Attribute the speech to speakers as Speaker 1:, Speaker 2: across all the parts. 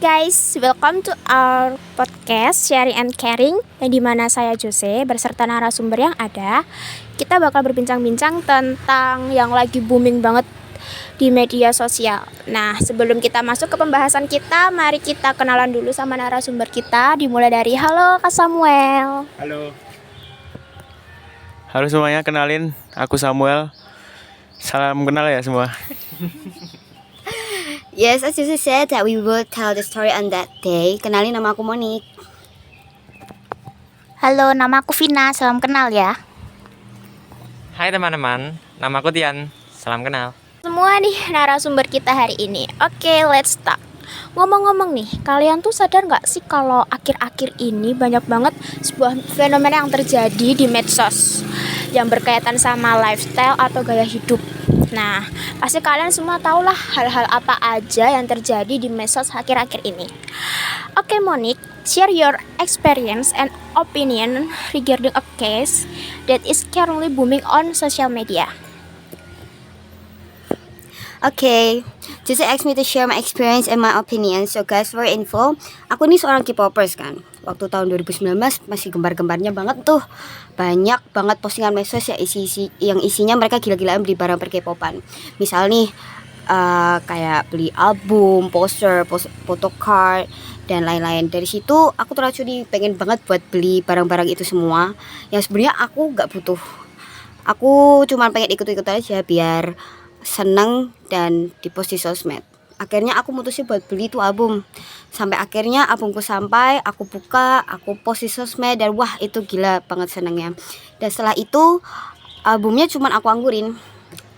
Speaker 1: guys, welcome to our podcast Sharing and Caring, yang dimana saya Jose berserta narasumber yang ada. Kita bakal berbincang-bincang tentang yang lagi booming banget di media sosial. Nah, sebelum kita masuk ke pembahasan kita, mari kita kenalan dulu sama narasumber kita. Dimulai dari halo Kak Samuel.
Speaker 2: Halo. Halo semuanya, kenalin aku Samuel. Salam kenal ya semua.
Speaker 3: Yes, as you said that we will tell the story on that day. Kenalin, nama aku Monik.
Speaker 1: Halo, nama aku Vina. Salam kenal ya.
Speaker 4: Hai teman-teman, nama aku Tian. Salam kenal.
Speaker 1: Semua nih narasumber kita hari ini. Oke, let's start. Ngomong-ngomong nih, kalian tuh sadar gak sih kalau akhir-akhir ini banyak banget sebuah fenomena yang terjadi di medsos yang berkaitan sama lifestyle atau gaya hidup. Nah, pasti kalian semua tahulah hal-hal apa aja yang terjadi di medsos akhir-akhir ini. Oke, Monik, share your experience and opinion regarding a case that is currently booming on social media.
Speaker 3: Okay, just asked me to share my experience and my opinion. So guys, for info, aku nih seorang K-popers kan. Waktu tahun 2019 masih gembar-gembarnya banget tuh. Banyak banget postingan medsos yang isinya mereka gila-gilaan beli barang per K-popan. Misal nih kayak beli album, poster, photocard dan lain-lain. Dari situ aku teracuni pengen banget buat beli barang-barang itu semua yang sebenarnya aku nggak butuh. Aku cuma pengen ikut-ikut aja biar seneng dan dipost di sosmed. Akhirnya aku mutusin buat beli tuh album. Sampai akhirnya albumku sampai, aku buka, aku post di sosmed dan wah itu gila banget senengnya. Dan setelah itu albumnya cuma aku anggurin.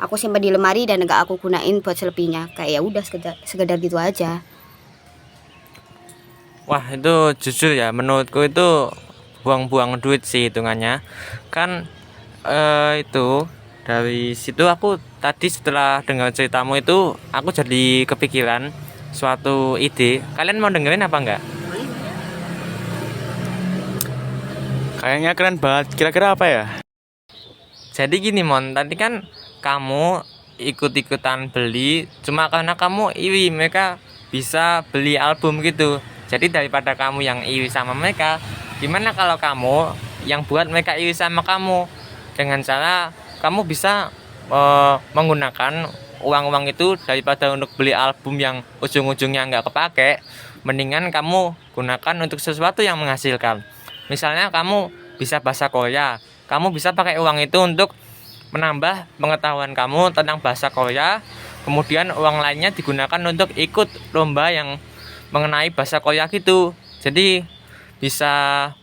Speaker 3: Aku simpan di lemari dan gak aku gunain buat selebihnya. Kayak ya udah sekedar gitu aja.
Speaker 4: Wah, itu jujur ya, menurutku itu buang-buang duit sih hitungannya. Kan itu dari situ aku tadi setelah dengar ceritamu itu aku jadi kepikiran suatu ide. Kalian mau dengerin apa enggak?
Speaker 2: Kayaknya keren banget. Kira-kira apa ya?
Speaker 4: Jadi gini Mon, tadi kan kamu ikut-ikutan beli cuma karena kamu iri mereka bisa beli album gitu. Jadi daripada kamu yang iri sama mereka, gimana kalau kamu yang buat mereka iri sama kamu? Dengan cara kamu bisa menggunakan uang-uang itu daripada untuk beli album yang ujung-ujungnya nggak kepake, mendingan kamu gunakan untuk sesuatu yang menghasilkan. Misalnya kamu bisa bahasa Korea, kamu bisa pakai uang itu untuk menambah pengetahuan kamu tentang bahasa Korea. Kemudian uang lainnya digunakan untuk ikut lomba yang mengenai bahasa Korea gitu. Jadi bisa,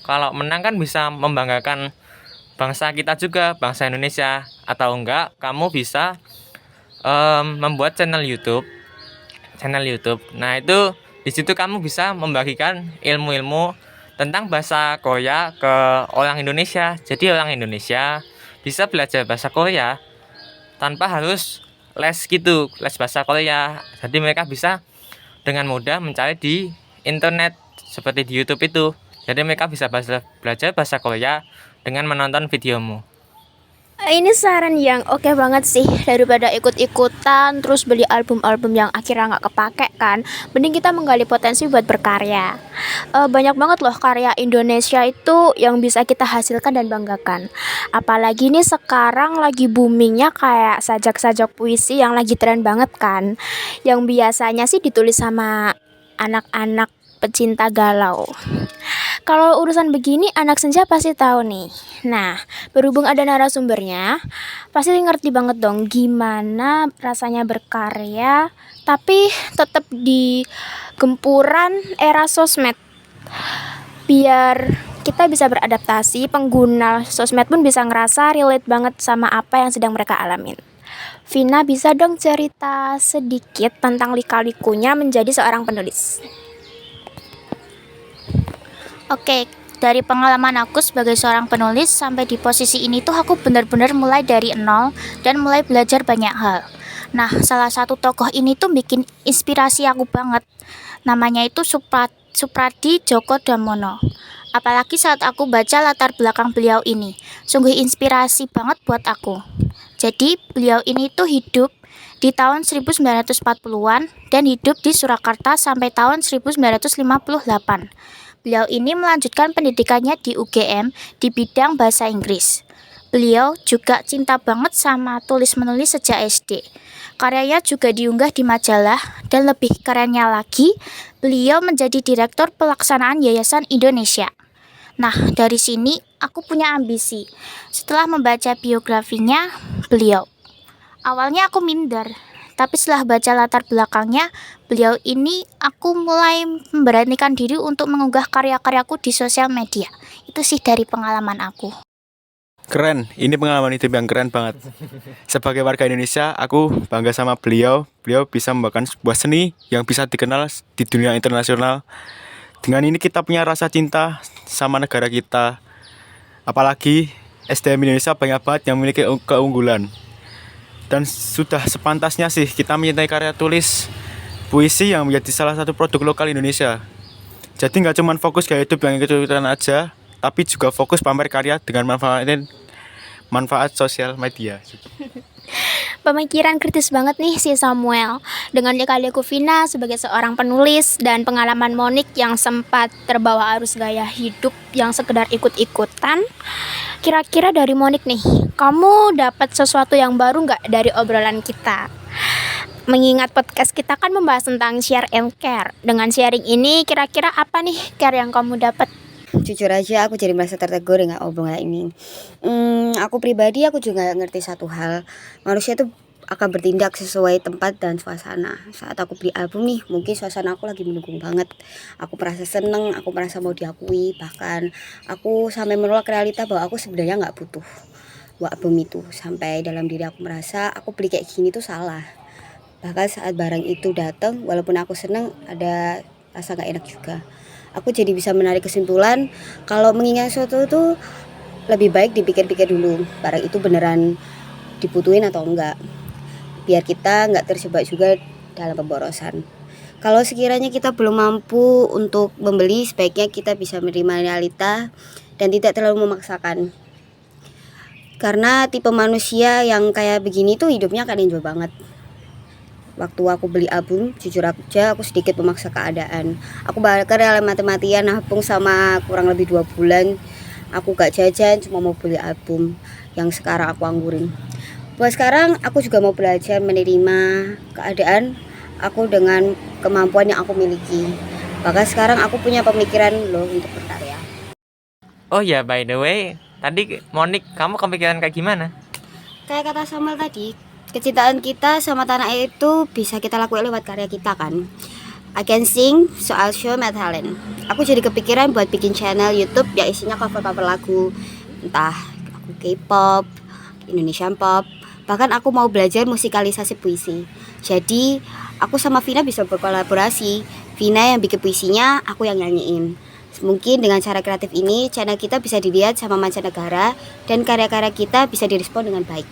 Speaker 4: kalau menang kan bisa membanggakan bangsa kita juga, bangsa Indonesia. Atau enggak, kamu bisa membuat channel YouTube. Nah itu di situ kamu bisa membagikan ilmu-ilmu tentang bahasa Korea ke orang Indonesia. Jadi orang Indonesia bisa belajar bahasa Korea tanpa harus les gitu, les bahasa Korea. Jadi mereka bisa dengan mudah mencari di internet seperti di YouTube itu. Jadi mereka bisa belajar bahasa Korea dengan menonton videomu.
Speaker 1: Ini saran yang oke banget sih. Daripada ikut-ikutan terus beli album-album yang akhirnya gak kepake kan, mending kita menggali potensi buat berkarya. Banyak banget loh karya Indonesia itu yang bisa kita hasilkan dan banggakan. Apalagi nih sekarang lagi boomingnya kayak sajak-sajak puisi yang lagi tren banget kan, yang biasanya sih ditulis sama anak-anak pecinta galau. Kalau urusan begini anak senja pasti tahu nih. Nah, berhubung ada narasumbernya, pasti ngerti banget dong gimana rasanya berkarya tapi tetap di gempuran era sosmed. Biar kita bisa beradaptasi, pengguna sosmed pun bisa ngerasa relate banget sama apa yang sedang mereka alamin. Vina bisa dong cerita sedikit tentang lika-likunya menjadi seorang penulis.
Speaker 5: Oke, dari pengalaman aku sebagai seorang penulis sampai di posisi ini tuh aku benar-benar mulai dari nol dan mulai belajar banyak hal. Nah, salah satu tokoh ini tuh bikin inspirasi aku banget. Namanya itu Supradi Djoko Damono. Apalagi saat aku baca latar belakang beliau ini, sungguh inspirasi banget buat aku. Jadi beliau ini tuh hidup di tahun 1940-an dan hidup di Surakarta sampai tahun 1958. Beliau ini melanjutkan pendidikannya di UGM di bidang bahasa Inggris. Beliau juga cinta banget sama tulis-menulis sejak SD. Karyanya juga diunggah di majalah dan lebih kerennya lagi, beliau menjadi Direktur Pelaksanaan Yayasan Indonesia. Nah, dari sini aku punya ambisi. Setelah membaca biografinya beliau, awalnya aku minder, tapi setelah baca latar belakangnya, beliau ini aku mulai memberanikan diri untuk mengunggah karya-karyaku di sosial media. Itu sih dari pengalaman aku.
Speaker 2: Keren, ini pengalaman hidup yang keren banget. Sebagai warga Indonesia, aku bangga sama beliau. Beliau bisa membawakan sebuah seni yang bisa dikenal di dunia internasional. Dengan ini kita punya rasa cinta sama negara kita. Apalagi SDM Indonesia banyak banget yang memiliki keunggulan. Dan sudah sepantasnya sih kita mencintai karya tulis puisi yang menjadi salah satu produk lokal Indonesia. Jadi nggak cuma fokus gaya hidup yang ikut-ikutan aja, tapi juga fokus pamer karya dengan manfaat sosial media.
Speaker 1: Pemikiran kritis banget nih si Samuel. Dengan lika-liku Vina sebagai seorang penulis dan pengalaman Monik yang sempat terbawa arus gaya hidup yang sekedar ikut-ikutan. Kira-kira dari Monik nih, kamu dapat sesuatu yang baru nggak dari obrolan kita? Mengingat podcast kita kan membahas tentang share and care. Dengan sharing ini, kira-kira apa nih care yang kamu dapat?
Speaker 3: Jujur aja aku jadi merasa tertegur dengan obrolan ini. Aku pribadi aku juga ngerti satu hal. Manusia itu akan bertindak sesuai tempat dan suasana. Saat aku beli album nih, mungkin suasana aku lagi mendukung banget. Aku merasa seneng, aku merasa mau diakui. Bahkan aku sampai menolak realita bahwa aku sebenarnya gak butuh album itu. Sampai dalam diri aku merasa aku beli kayak gini tuh salah. Bahkan saat barang itu datang, walaupun aku seneng, ada rasa gak enak juga. Aku jadi bisa menarik kesimpulan kalau mengingat sesuatu itu lebih baik dipikir-pikir dulu barang itu beneran dibutuhin atau enggak, biar kita enggak terjebak juga dalam pemborosan. Kalau sekiranya kita belum mampu untuk membeli, sebaiknya kita bisa menerima realita dan tidak terlalu memaksakan. Karena tipe manusia yang kayak begini tuh hidupnya akan enjoy banget. Waktu aku beli album, jujur aja aku sedikit memaksa keadaan. Aku bakar mati-matian nabung sama kurang lebih 2 bulan. Aku gak jajan, cuma mau beli album yang sekarang aku anggurin. Buat sekarang aku juga mau belajar menerima keadaan aku dengan kemampuan yang aku miliki. Bahkan sekarang aku punya pemikiran loh untuk berkarya.
Speaker 4: Oh ya, by the way, tadi Monik, kamu kepikiran kayak gimana?
Speaker 3: Kayak kata Samuel tadi, kecintaan kita sama tanah air itu bisa kita lakukan lewat karya kita kan. I can sing, so I'll show my talent. Aku jadi kepikiran buat bikin channel YouTube yang isinya cover-cover lagu. Entah aku K-pop, Indonesian pop, bahkan aku mau belajar musikalisasi puisi. Jadi aku sama Vina bisa berkolaborasi. Vina yang bikin puisinya, aku yang nyanyiin. Mungkin dengan cara kreatif ini, channel kita bisa dilihat sama mancanegara dan karya-karya kita bisa direspon dengan baik.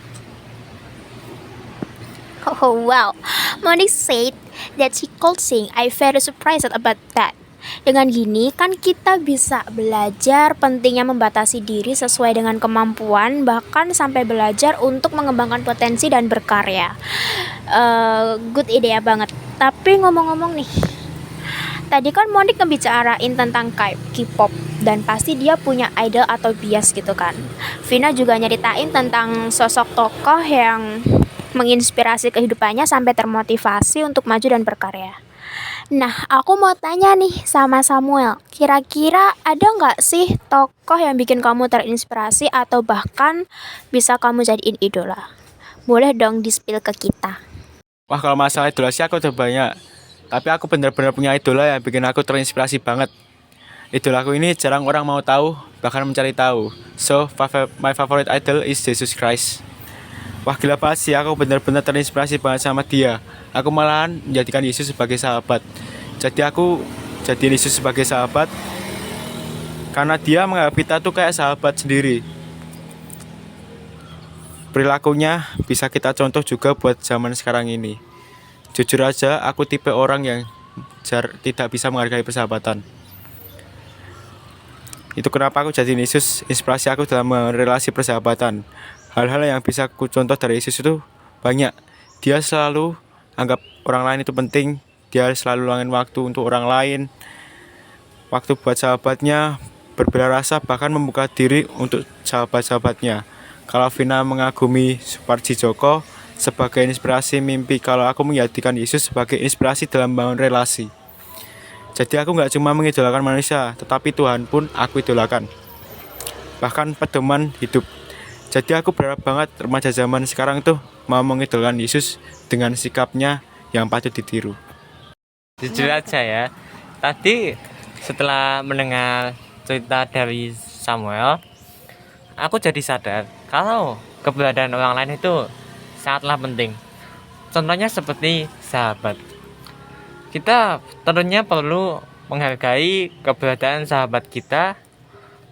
Speaker 1: Oh wow, Monik said that she could sing. I very surprised about that. Dengan gini kan kita bisa belajar pentingnya membatasi diri sesuai dengan kemampuan, bahkan sampai belajar untuk mengembangkan potensi dan berkarya. Good idea banget. Tapi ngomong-ngomong nih, tadi kan Monik ngebicarain tentang K-pop dan pasti dia punya idol atau bias gitu kan. Vina juga nyeritain tentang sosok tokoh yang menginspirasi kehidupannya sampai termotivasi untuk maju dan berkarya. Nah, aku mau tanya nih sama Samuel, kira-kira ada nggak sih tokoh yang bikin kamu terinspirasi atau bahkan bisa kamu jadiin idola? Boleh dong di-spill ke kita.
Speaker 2: Wah, kalau masalah idola sih aku udah banyak. Tapi aku benar-benar punya idola yang bikin aku terinspirasi banget. Idolaku ini jarang orang mau tahu, bahkan mencari tahu. So, my favorite idol is Jesus Christ. Wah, gila banget sih, aku benar-benar terinspirasi banget sama dia. Aku malahan menjadikan Yesus sebagai sahabat. Jadi aku jadi Yesus sebagai sahabat karena dia menganggap kita tuh kayak sahabat sendiri. Perilakunya bisa kita contoh juga buat zaman sekarang ini. Jujur aja, aku tipe orang yang tidak bisa menghargai persahabatan. Itu kenapa aku jadi Yesus, inspirasi aku dalam relasi persahabatan. Hal-hal yang bisa aku contoh dari Yesus itu banyak. dia selalu anggap orang lain itu penting. Dia selalu luangin waktu untuk orang lain, waktu buat sahabatnya, berbela rasa, bahkan membuka diri untuk sahabat-sahabatnya. Kalau Vina mengagumi Suparji Djoko sebagai inspirasi mimpi, kalau aku menjadikan Yesus sebagai inspirasi dalam membangun relasi. Jadi aku gak cuma mengidolakan manusia, tetapi Tuhan pun aku idolakan, bahkan pedoman hidup. Jadi aku berharap banget remaja zaman sekarang tuh mau mengidolakan Yesus dengan sikapnya yang patut ditiru.
Speaker 4: Jujur aja ya, tadi setelah mendengar cerita dari Samuel, aku jadi sadar kalau keberadaan orang lain itu sangatlah penting. Contohnya seperti sahabat. Kita tentunya perlu menghargai keberadaan sahabat kita,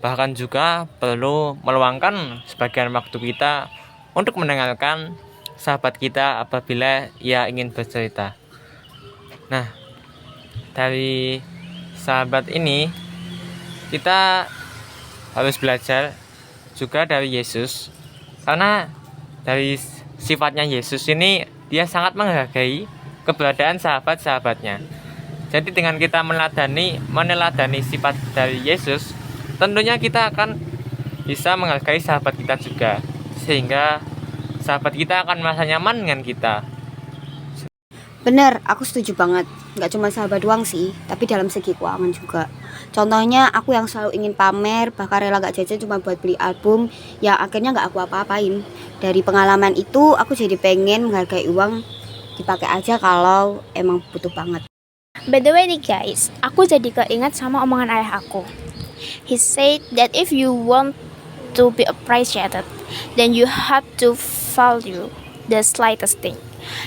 Speaker 4: bahkan juga perlu meluangkan sebagian waktu kita untuk mendengarkan sahabat kita apabila ia ingin bercerita. Nah, dari sahabat ini kita harus belajar juga dari Yesus, karena dari sifatnya Yesus ini dia sangat menghargai keberadaan sahabat-sahabatnya. Jadi dengan kita meneladani sifat dari Yesus, tentunya kita akan bisa menghargai sahabat kita juga, sehingga sahabat kita akan merasa nyaman dengan kita.
Speaker 3: Bener, aku setuju banget. Gak cuma sahabat doang sih, tapi dalam segi keuangan juga. Contohnya aku yang selalu ingin pamer, bahkan rela gak jajan cuma buat beli album yang akhirnya gak aku apa-apain. Dari pengalaman itu aku jadi pengen menghargai uang dipakai aja kalau emang butuh banget.
Speaker 1: By the way nih guys, aku jadi keinget sama omongan ayah aku. He said that if you want to be appreciated, then you have to value the slightest thing.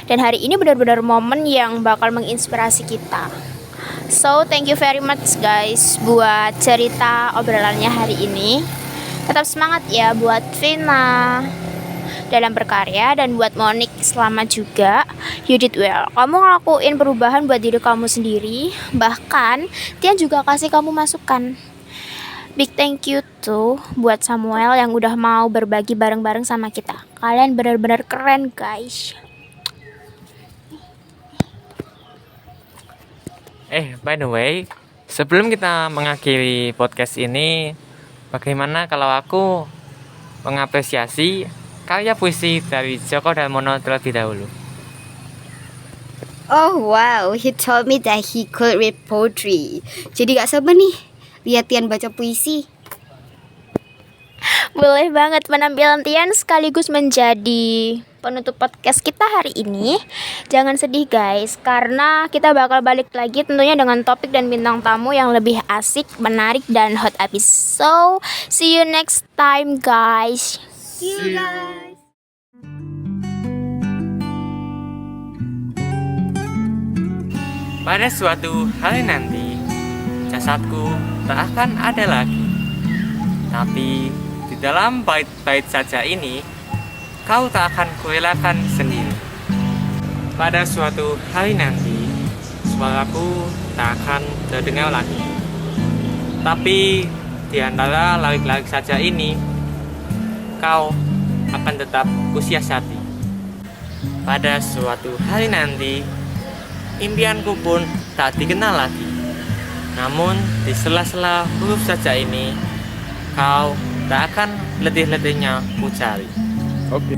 Speaker 1: Dan hari ini benar-benar momen yang bakal menginspirasi kita. So thank you very much guys buat cerita obrolannya hari ini. Tetap semangat ya buat Vina dalam berkarya, dan buat Monik selamat juga. You did well. Kamu ngelakuin perubahan buat diri kamu sendiri, bahkan Tian juga kasih kamu masukan. Big thank you tuh buat Samuel yang udah mau berbagi bareng-bareng sama kita. Kalian benar-benar keren guys.
Speaker 4: By the way, sebelum kita mengakhiri podcast ini, bagaimana kalau aku mengapresiasi karya puisi dari Djoko Darmono terlebih dahulu?
Speaker 3: Oh wow, he told me that he could read poetry. Jadi gak sabar nih lihat Tian baca puisi.
Speaker 1: Boleh banget, penampilan Tian sekaligus menjadi penutup podcast kita hari ini. Jangan sedih guys, karena kita bakal balik lagi tentunya dengan topik dan bintang tamu yang lebih asik, menarik, dan hot abis. So, see you next time guys.
Speaker 3: See you guys.
Speaker 4: Pada suatu hari nanti, jasadku tak akan ada lagi. Tapi di dalam bait-bait saja ini, kau tak akan kurelakan sendiri. Pada suatu hari nanti, suaraku tak akan terdengar lagi. Tapi di antara larik-larik saja ini, kau akan tetap kusiasati. Pada suatu hari nanti, impianku pun tak dikenal lagi. Namun di sela-sela huruf saja ini, kau tak akan letih-letihnya ku cari.
Speaker 2: Oke.